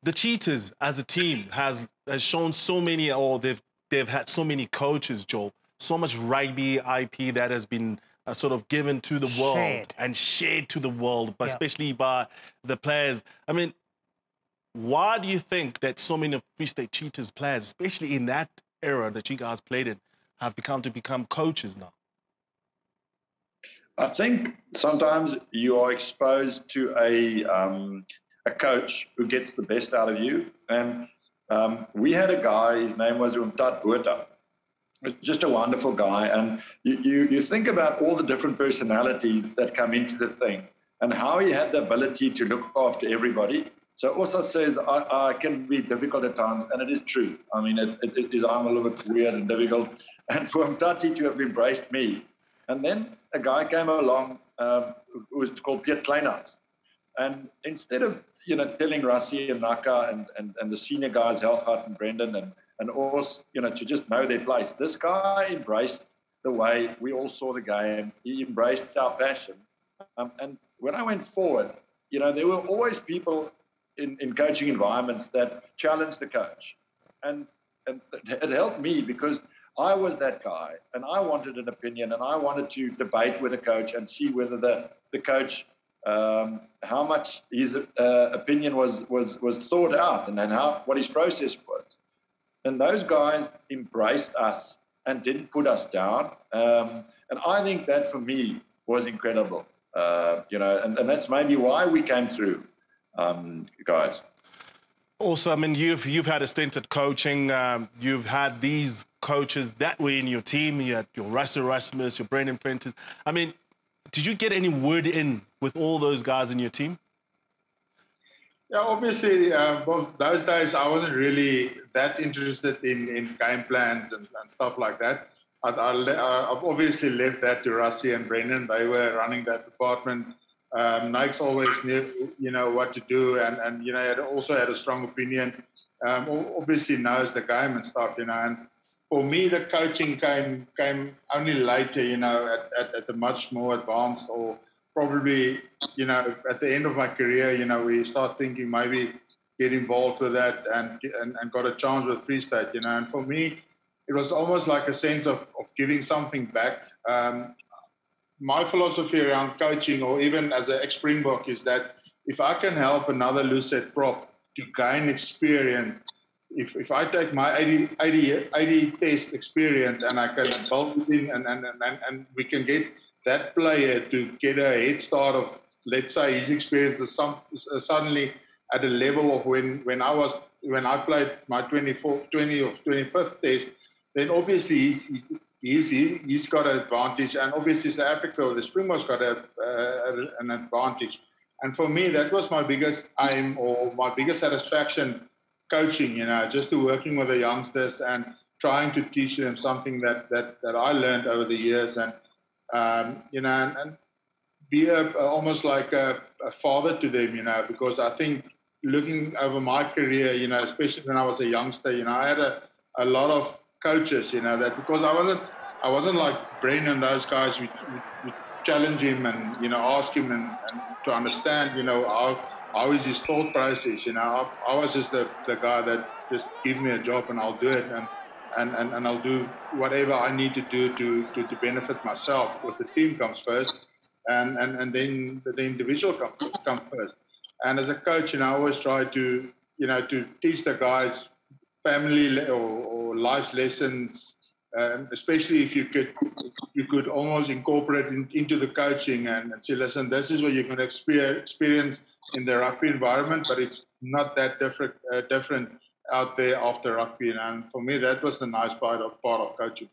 the Cheetahs as a team has shown so many, or they've had so many coaches, Joel, so much rugby IP that has been sort of given to the world and shared to the world, but especially by the players. I mean, why do you think that so many of Free State Cheetahs players, especially in that era that you guys played in, have become coaches now? I think sometimes you are exposed to a coach who gets the best out of you. And we had a guy, his name was Randt Brendan. He's just a wonderful guy. And you think about all the different personalities that come into the thing and how he had the ability to look after everybody. So also says, I can be difficult at times, and it is true. I mean, it is, I'm a little bit weird and difficult. And for Mtati to have embraced me. And then a guy came along who was called Piet Kleinhans. And instead of, telling Rassie and Naka and the senior guys, Randt and Brendan, and also, to just know their place, this guy embraced the way we all saw the game. He embraced our passion. And when I went forward, there were always people in coaching environments that challenged the coach. And it helped me because I was that guy, and I wanted an opinion, and I wanted to debate with the coach and see whether the coach, how much his opinion was thought out, and then what his process was. And those guys embraced us and didn't put us down. And I think that for me was incredible, and that's maybe why we came through, guys. Also, I mean, you've had a stint at coaching. You've had these coaches that were in your team. You had your Rassie Erasmus, your Brendan Venter. I mean, did you get any word in with all those guys in your team? Yeah, obviously, those days I wasn't really that interested in game plans and stuff like that. I've obviously left that to Rassie and Brendan. They were running that department. Nikes always knew, what to do, and also had a strong opinion. Obviously knows the game and stuff, And for me, the coaching came only later, at a much more advanced, or probably, at the end of my career, we start thinking maybe get involved with that and got a chance with Free State, And for me, it was almost like a sense of giving something back. My philosophy around coaching, or even as an ex-Springbok, is that if I can help another loosehead prop to gain experience, if I take my 80 test experience and I can build it in and we can get that player to get a head start of, let's say, his experience is suddenly at a level of when I played my 20 or 25th test, then obviously he's got an advantage, and obviously South Africa or the Springboks got an advantage. And for me, that was my biggest aim, or my biggest satisfaction coaching, just to working with the youngsters and trying to teach them something that I learned over the years, and and be almost like a father to them, because I think looking over my career, especially when I was a youngster, I had a lot of coaches, that because I wasn't like Brendan and those guys. We challenge him and ask him and to understand how is his thought process. I was just the guy that just give me a job and I'll do it, and I'll do whatever I need to do to benefit myself, because the team comes first, and then the individual comes first. And as a coach, I always try to teach the guys family or life lessons, especially if you could almost incorporate into the coaching and say, listen, this is what you're going to experience in the rugby environment, but it's not that different out there after rugby. And for me, that was the nice part of coaching.